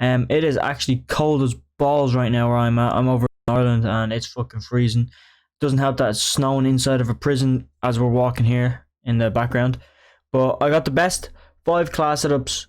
It is actually cold as balls right now where I'm at. I'm over in Ireland and it's fucking freezing. Doesn't help that it's snowing inside of a prison as we're walking here in the background. But I got the best 5 class setups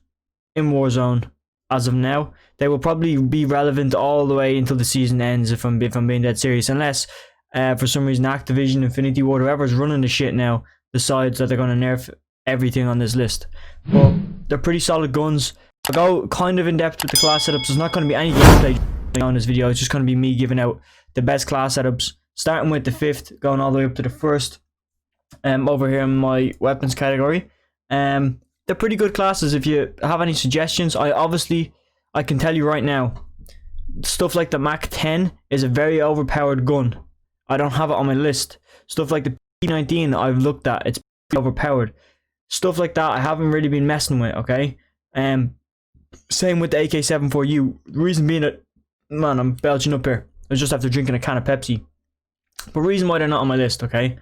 in Warzone as of now. They will probably be relevant all the way until the season ends if I'm being dead serious, unless for some reason Activision, Infinity Ward, whoever's running the shit now decides that they're going to nerf everything on this list. But they're pretty solid guns. I'll go kind of in depth with the class setups. There's not going to be any gameplay on this video. It's just going to be me giving out the best class setups, starting with the 5th, going all the way up to the 1st. Over here in my weapons category. They're pretty good classes. If you have any suggestions, I can tell you right now, stuff like the Mac 10 is a very overpowered gun. I don't have it on my list. Stuff like the P19 I've looked at, it's overpowered. Stuff like that I haven't really been messing with, okay? Same with the AK-74U. The reason being that, man, I'm belching up here. I was just after drinking a can of Pepsi. But the reason why they're not on my list, okay,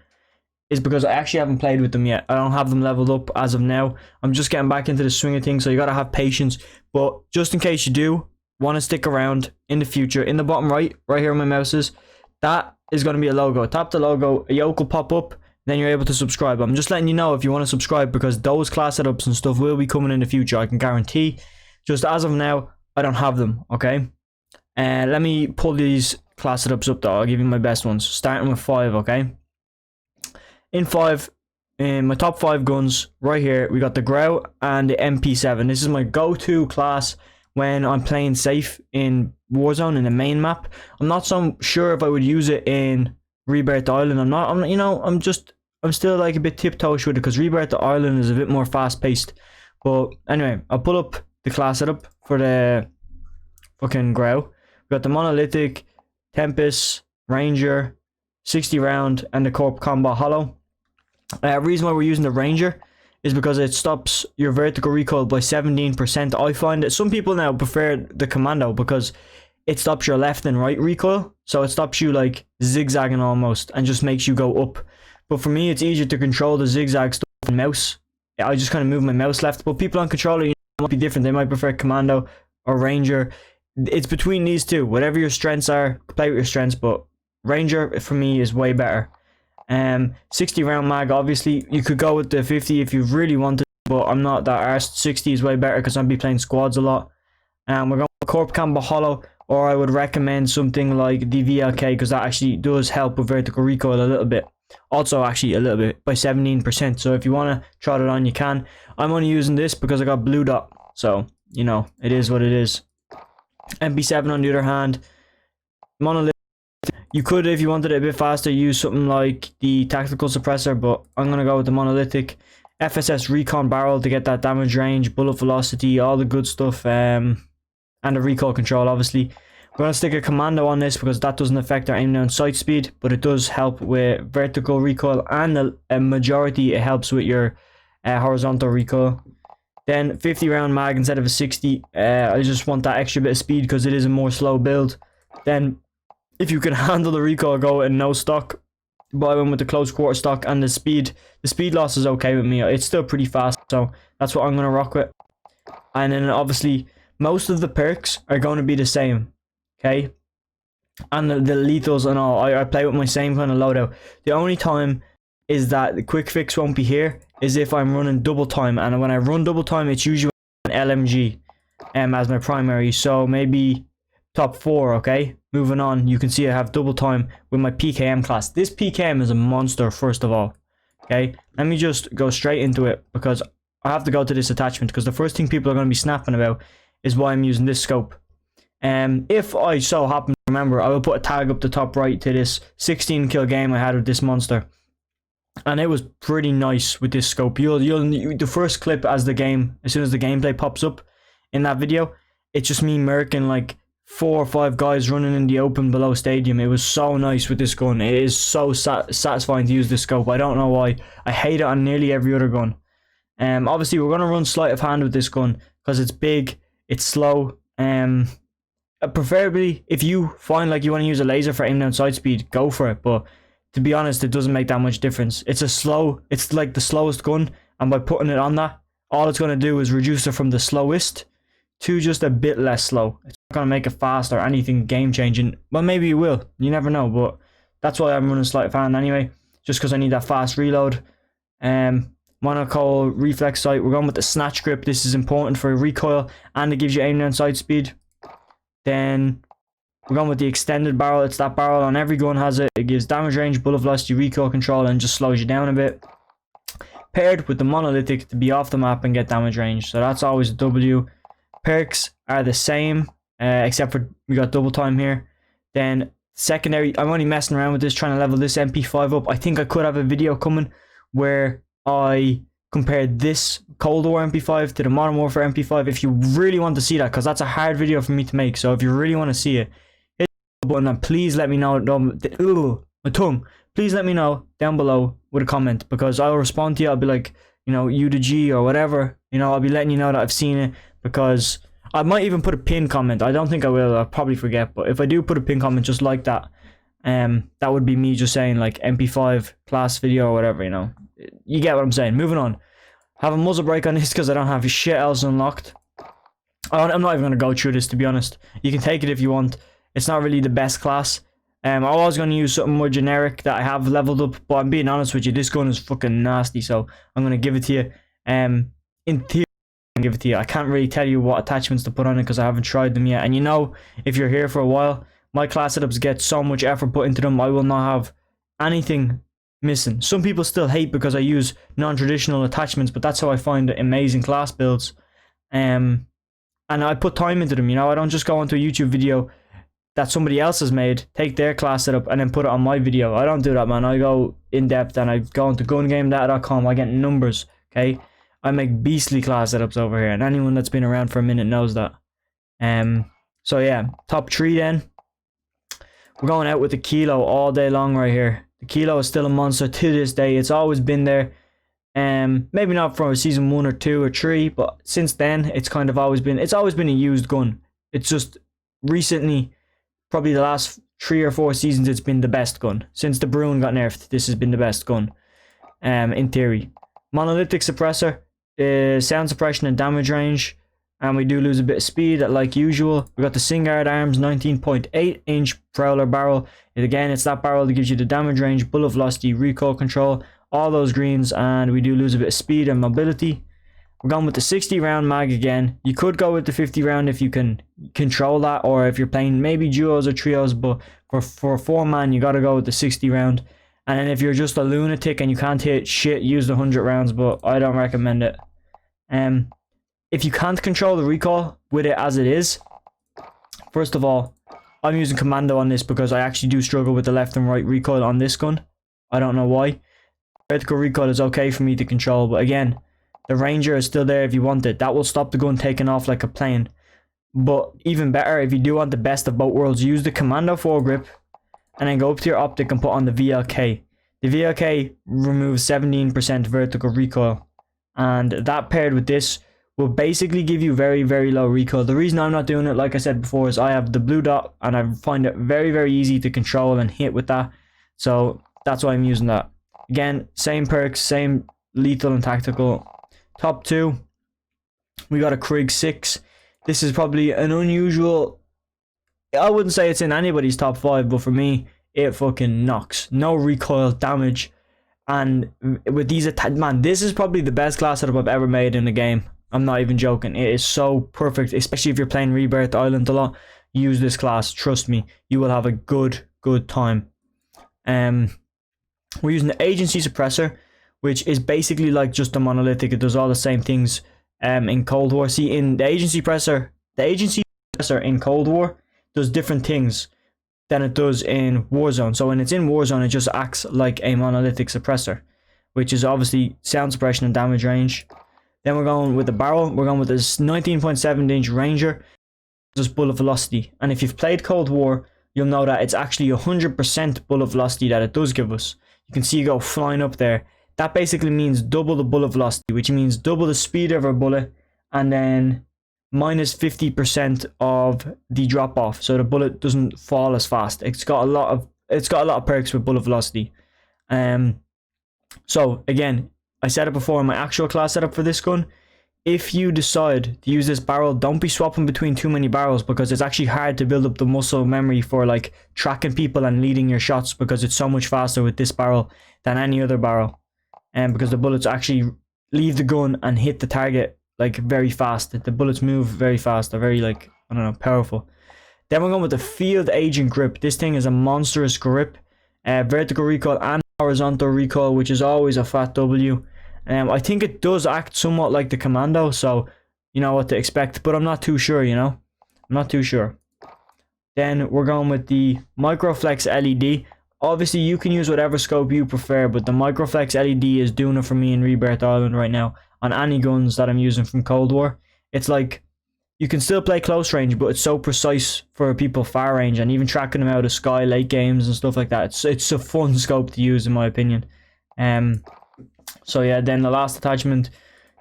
is because I actually haven't played with them yet. I don't have them leveled up as of now. I'm just getting back into the swing of things, so you gotta have patience. But just in case you do want to stick around in the future, in the bottom right here where my mouse is, that is going to be a logo. Tap the logo, a yoke will pop up, then you're able to subscribe. I'm just letting you know if you want to subscribe, because those class setups and stuff will be coming in the future, I can guarantee. Just as of now, I don't have them, okay? Let me pull these class setups up though. I'll give you my best ones, starting with 5, okay? In 5, in my top 5 guns, right here, we got the Growl and the MP7. This is my go-to class when I'm playing safe in Warzone in the main map. I'm not so sure if I would use it in Rebirth Island. I'm still like a bit tiptoeish with it, because Rebirth Island is a bit more fast-paced. But anyway, I'll pull up the class setup for the fucking Growl. We got the Monolithic, Tempest, Ranger, 60 round, and the Corp Combat Hollow. Reason why we're using the Ranger is because it stops your vertical recoil by 17%. I find that some people now prefer the Commando because it stops your left and right recoil, so it stops you like zigzagging almost and just makes you go up. But for me, it's easier to control the zigzag stuff with mouse. I just kind of move my mouse left, but people on controller, you know, might be different. They might prefer Commando or Ranger. It's between these two. Whatever your strengths are, play with your strengths, but Ranger for me is way better. 60 round mag, obviously you could go with the 50 if you really wanted, but I'm not that arsed. 60 is way better because I'll be playing squads a lot. We're going with Corp Combat Hollow, or I would recommend something like the VLK, because that actually does help with vertical recoil a little bit. Also actually a little bit, by 17%. So if you want to try it on, you can. I'm only using this because I got blue dot, so you know, it is what it is. MP7 on the other hand, Monolith. You could, if you wanted it a bit faster, use something like the tactical suppressor, but I'm going to go with the Monolithic. FSS recon barrel to get that damage range, bullet velocity, all the good stuff, and the recoil control, obviously. We're going to stick a Commando on this because that doesn't affect our aim down sight speed, but it does help with vertical recoil, and a majority it helps with your horizontal recoil. Then 50 round mag instead of a 60. I just want that extra bit of speed because it is a more slow build. Then if you can handle the recoil, go in no stock. But I went with the close quarter stock, and the speed loss is okay with me. It's still pretty fast, so that's what I'm going to rock with. And then obviously most of the perks are going to be the same, okay? And the lethals and all, I play with my same kind of loadout. The only time is that the quick fix won't be here is if I'm running double time, and when I run double time, it's usually an LMG as my primary. So maybe top 4, okay? Moving on, you can see I have double time with my PKM class. This PKM is a monster, first of all, okay? Let me just go straight into it, because I have to go to this attachment, because the first thing people are going to be snapping about is why I'm using this scope. If I so happen to remember, I will put a tag up the top right to this 16 kill game I had with this monster, and it was pretty nice with this scope. The first clip as soon as the gameplay pops up in that video, it's just me murking like 4 or 5 guys running in the open below stadium. It was so nice with this gun. It is so satisfying to use this scope. I don't know why. I hate it on nearly every other gun. Obviously we're going to run sleight of hand with this gun because it's big, it's slow. Preferably if you find like you want to use a laser for aim down sight speed, go for it, but to be honest, it doesn't make that much difference. It's like the slowest gun, and by putting it on that, all it's going to do is reduce it from the slowest to just a bit less slow. It's not going to make it fast or anything game changing. Well, maybe it will. You never know. But that's why I'm running sleight of hand anyway. Just because I need that fast reload. Monocoil reflex sight. We're going with the snatch grip. This is important for recoil and it gives you aim down sight speed. Then we're going with the extended barrel. It's that barrel on every gun has it. It gives damage range, bullet velocity, recoil control, and just slows you down a bit. Paired with the monolithic to be off the map and get damage range. So that's always a W. Perks are the same, except for we got double time here. Then secondary, I'm only messing around with this, trying to level this MP5 up. I think I could have a video coming where I compared this Cold War MP5 to the Modern Warfare MP5. If you really want to see that, because that's a hard video for me to make. So if you really want to see it, hit the button and please let me know. My tongue. Please let me know down below with a comment, because I'll respond to you. I'll be like, you know, U to G or whatever. You know, I'll be letting you know that I've seen it, because I might even put a pin comment. I don't think I will. I'll probably forget. But if I do put a pin comment just like that, that would be me just saying like MP5 class video or whatever, you know. You get what I'm saying. Moving on. Have a muzzle brake on this because I don't have shit else unlocked. I'm not even going to go through this, to be honest. You can take it if you want. It's not really the best class. I was going to use something more generic that I have leveled up, but I'm being honest with you, this gun is fucking nasty, so I'm going to give it to you. In theory, I can give it to you. I can't really tell you what attachments to put on it because I haven't tried them yet. And you know, if you're here for a while, my class setups get so much effort put into them, I will not have anything missing. Some people still hate because I use non-traditional attachments, but that's how I find amazing class builds. And I put time into them, you know. I don't just go onto a YouTube video that somebody else has made, take their class setup and then put it on my video. I don't do that, man. I go in depth and I go into gungamedata.com. I get numbers, okay? I make beastly class setups over here, and anyone that's been around for a minute knows that. So yeah, top 3 then. We're going out with the Kilo all day long right here. The Kilo is still a monster to this day. It's always been there. Maybe not from season 1 or 2 or 3, but since then it's kind of always been, it's always been a used gun. It's just recently, probably the last 3 or 4 seasons, it's been the best gun. Since the Bruin got nerfed, this has been the best gun, in theory. Monolithic suppressor, sound suppression and damage range, and we do lose a bit of speed like usual. We got the Singard Arms 19.8 inch Prowler barrel. And again, it's that barrel that gives you the damage range, bullet velocity, recoil control, all those greens, and we do lose a bit of speed and mobility. We're going with the 60 round mag again. You could go with the 50 round if you can control that, or if you're playing maybe duos or trios, but for a 4-man you gotta go with the 60 round. And then if you're just a lunatic and you can't hit shit, use the 100 rounds, but I don't recommend it. If you can't control the recoil with it as it is, first of all, I'm using commando on this because I actually do struggle with the left and right recoil on this gun. I don't know why. Vertical recoil is okay for me to control, but again, the Ranger is still there if you want it. That will stop the gun taking off like a plane. But even better, if you do want the best of both worlds, use the commando foregrip and then go up to your optic and put on the VLK. The VLK removes 17% vertical recoil, and that paired with this will basically give you very, very low recoil. The reason I'm not doing it, like I said before, is I have the blue dot and I find it very, very easy to control and hit with that. So that's why I'm using that. Again, same perks, same lethal and tactical. Top 2, we got a Krig 6. This is probably an unusual, I wouldn't say it's in anybody's top 5, but for me, it fucking knocks. No recoil damage. And with these man, this is probably the best class setup I've ever made in the game. I'm not even joking. It is so perfect, especially if you're playing Rebirth Island a lot. Use this class, trust me. You will have a good time. We're using the agency suppressor, which is basically like just a monolithic. It does all the same things in Cold War. See, in the agency suppressor in Cold War does different things than it does in Warzone. So when it's in Warzone, it just acts like a monolithic suppressor, which is obviously sound suppression and damage range. Then we're going with the barrel. We're going with this 19.7 inch Ranger, just bullet velocity. And if you've played Cold War, you'll know that it's actually 100% bullet velocity that it does give us. You can see you go flying up there. That basically means double the bullet velocity, which means double the speed of our bullet, and then minus 50% of the drop off, so the bullet doesn't fall as fast. It's got a lot of perks with bullet velocity. So again, I said it before, my actual class setup for this gun if you decide to use this barrel, don't be swapping between too many barrels, because it's actually hard to build up the muscle memory for like tracking people and leading your shots, because it's so much faster with this barrel than any other barrel. And because the bullets actually leave the gun and hit the target like very fast. The bullets move very fast. They're very, like, I don't know, powerful. Then we're going with the field agent grip. This thing is a monstrous grip. Vertical recoil and horizontal recoil, which is always a fat W. I think it does act somewhat like the commando, so you know what to expect, but I'm not too sure, you know? I'm not too sure. Then we're going with the Microflex LED. Obviously, you can use whatever scope you prefer, but the Microflex LED is doing it for me in Rebirth Island right now on any guns that I'm using from Cold War. It's like, you can still play close range, but it's so precise for people far range, and even tracking them out of Sky late games and stuff like that. It's a fun scope to use, in my opinion. So yeah, then the last attachment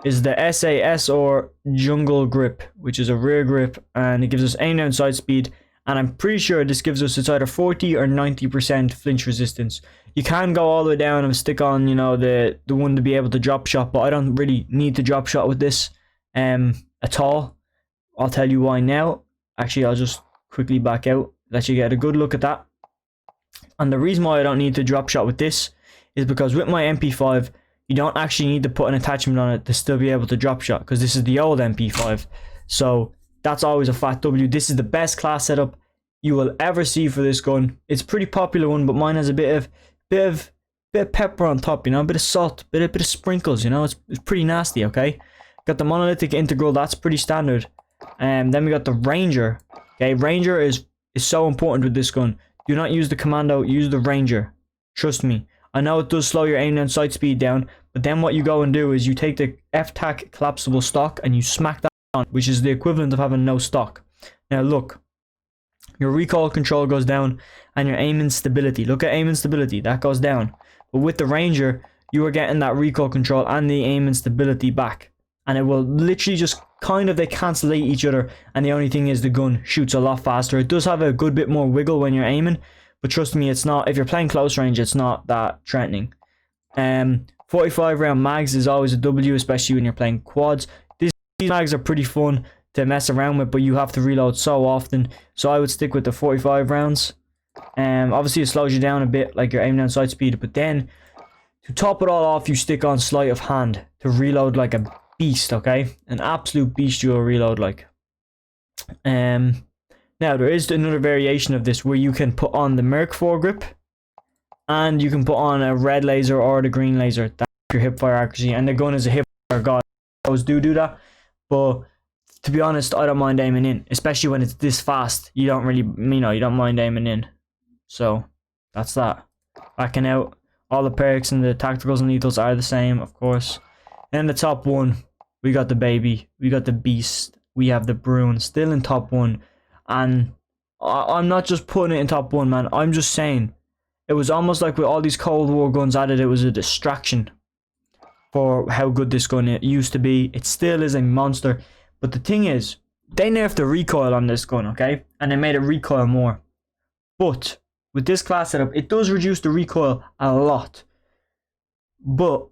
is the SAS or Jungle Grip, which is a rear grip, and it gives us aim down sight speed, and I'm pretty sure this gives us, it's either 40 or 90% flinch resistance. You can go all the way down and stick on, you know, the one to be able to drop shot, but I don't really need to drop shot with this at all. I'll tell you why now. Actually, I'll just quickly back out, let you get a good look at that. And the reason why I don't need to drop shot with this is because with my MP5, you don't actually need to put an attachment on it to still be able to drop shot, because this is the old MP5. So that's always a fat W. This is the best class setup you will ever see for this gun. It's a pretty popular one, but mine has a bit of pepper on top, you know, a bit of salt, bit of sprinkles, you know. It's pretty nasty, okay? Got the monolithic integral, that's pretty standard. And then we got the Ranger. Okay, Ranger is so important with this gun. Do not use the commando, use the Ranger. Trust me. I know it does slow your aim and sight speed down, but then what you go and do is you take the F-Tac collapsible stock and you smack that on, which is the equivalent of having no stock. Now look, your recoil control goes down and your aim and stability. Look at aim and stability, that goes down. But with the Ranger, you are getting that recoil control and the aim and stability back. And it will literally just kind of, they cancel each other, and the only thing is the gun shoots a lot faster. It does have a good bit more wiggle when you're aiming, but trust me, it's not, if you're playing close range, it's not that threatening. 45 round mags is always a W, especially when you're playing quads. These mags are pretty fun to mess around with, but you have to reload so often, so I would stick with the 45 rounds. Obviously it slows you down a bit, like your aim down sight speed, but then to top it all off, you stick on sleight of hand to reload like a beast, okay? An absolute beast you will reload like. Now there is another variation of this where you can put on the Merc foregrip, and you can put on a red laser or the green laser. That's your hip fire accuracy, and the gun is a hip fire god. I always do that, but to be honest, I don't mind aiming in, especially when it's this fast. You don't really, you know, you don't mind aiming in. So that's that. Backing out, all the perks and the tacticals and lethals are the same, of course. And the top one, we got the baby, we got the beast, we have the Bruin still in top one. And I'm not just putting it in top one, man. I'm just saying, it was almost like with all these Cold War guns added, it was a distraction for how good this gun used to be. It still is a monster. But the thing is, they nerfed the recoil on this gun, okay? And they made it recoil more. But with this class setup, it does reduce the recoil a lot. But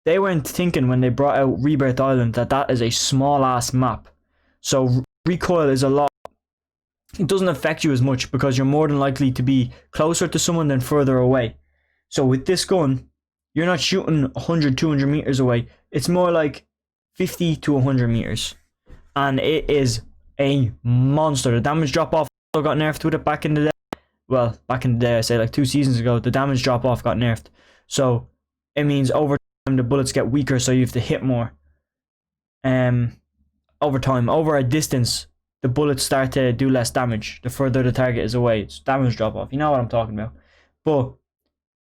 they weren't thinking when they brought out Rebirth Island that that is a small ass map. So recoil is a lot. It doesn't affect you as much because you're more than likely to be closer to someone than further away. So with this gun, you're not shooting 100, 200 meters away. It's more like 50 to 100 meters. And it is a monster. The damage drop off also got nerfed with it back in the day. Well, back in the day, I say like 2 seasons ago, the damage drop off got nerfed. So it means over time the bullets get weaker, so you have to hit more. Over time, over a distance, the bullets start to do less damage the further the target is away. It's damage drop off. You know what I'm talking about. But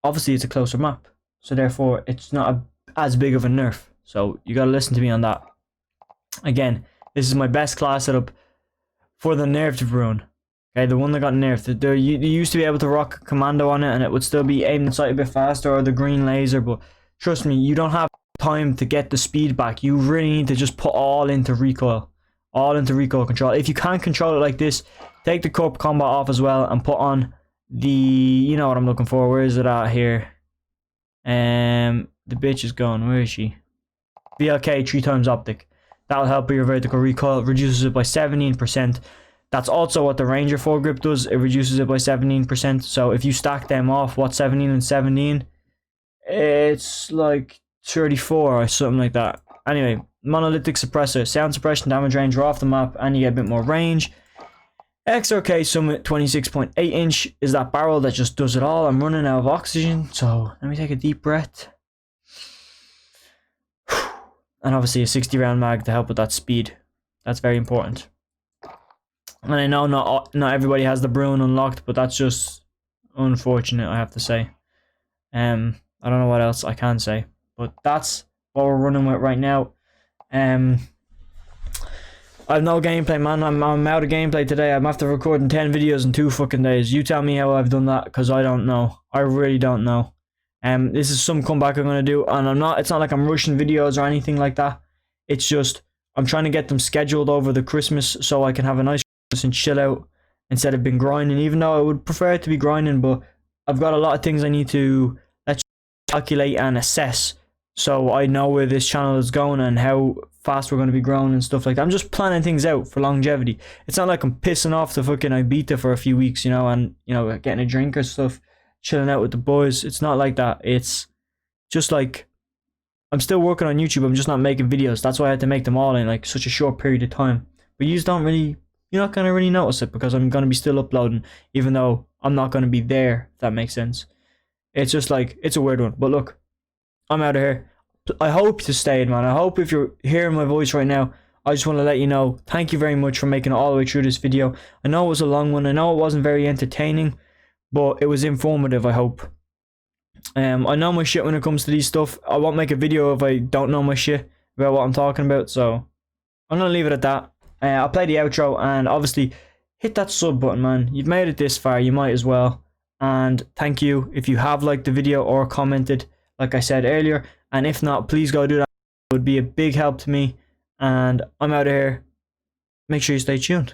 obviously it's a closer map, so therefore it's not as big of a nerf. So you gotta listen to me on that. Again, this is my best class setup for the nerfed Bruin. Okay, the one that got nerfed. You used to be able to rock commando on it and it would still be aiming sight a bit faster, or the green laser, but trust me, you don't have time to get the speed back. You really need to just put all into recoil. All into recoil control. If you can't control it like this, take the corp combat off as well and put on the, you know what I'm looking for. Where is it at here? The bitch is gone. Where is she? VLK 3 times optic. That'll help with your vertical recoil. It reduces it by 17%. That's also what the Ranger foregrip does. It reduces it by 17%. So if you stack them off, what, 17 and 17? It's like 34 or something like that. Anyway, monolithic suppressor, sound suppression, damage range are off the map, and you get a bit more range. XRK Summit 26.8 inch is that barrel that just does it all. I'm running out of oxygen, so let me take a deep breath. And obviously a 60 round mag to help with that speed. That's very important. And I know not everybody has the Bruin unlocked, but that's just unfortunate, I have to say. I don't know what else I can say, but that's what we're running with right now. I've no gameplay, man. I'm out of gameplay today. I'm after recording 10 videos in 2 fucking days. You tell me how I've done that, because I don't know. I really don't know. This is some comeback I'm going to do, and it's not like I'm rushing videos or anything like that. It's just, I'm trying to get them scheduled over the Christmas so I can have a nice Christmas and chill out instead of being grinding, even though I would prefer it to be grinding, but I've got a lot of things I need to calculate and assess, so I know where this channel is going and how fast we're going to be growing and stuff like that. I'm just planning things out for longevity. It's not like I'm pissing off to fucking Ibiza for a few weeks, you know, and, you know, getting a drink or stuff, chilling out with the boys. It's not like that. It's just like, I'm still working on YouTube. I'm just not making videos. That's why I had to make them all in like such a short period of time. But you just don't really, you're not going to really notice it because I'm going to be still uploading, even though I'm not going to be there, if that makes sense. It's just like, it's a weird one. But look, I'm out of here. I hope you stayed, man. I hope if you're hearing my voice right now, I just want to let you know, thank you very much for making it all the way through this video. I know it was a long one. I know it wasn't very entertaining, but it was informative, I hope. I know my shit when it comes to these stuff. I won't make a video if I don't know my shit about what I'm talking about, so I'm going to leave it at that. I'll play the outro, and obviously hit that sub button, man. You've made it this far, you might as well. And thank you if you have liked the video or commented, like I said earlier. And if not, please go do that. It would be a big help to me. And I'm out of here. Make sure you stay tuned.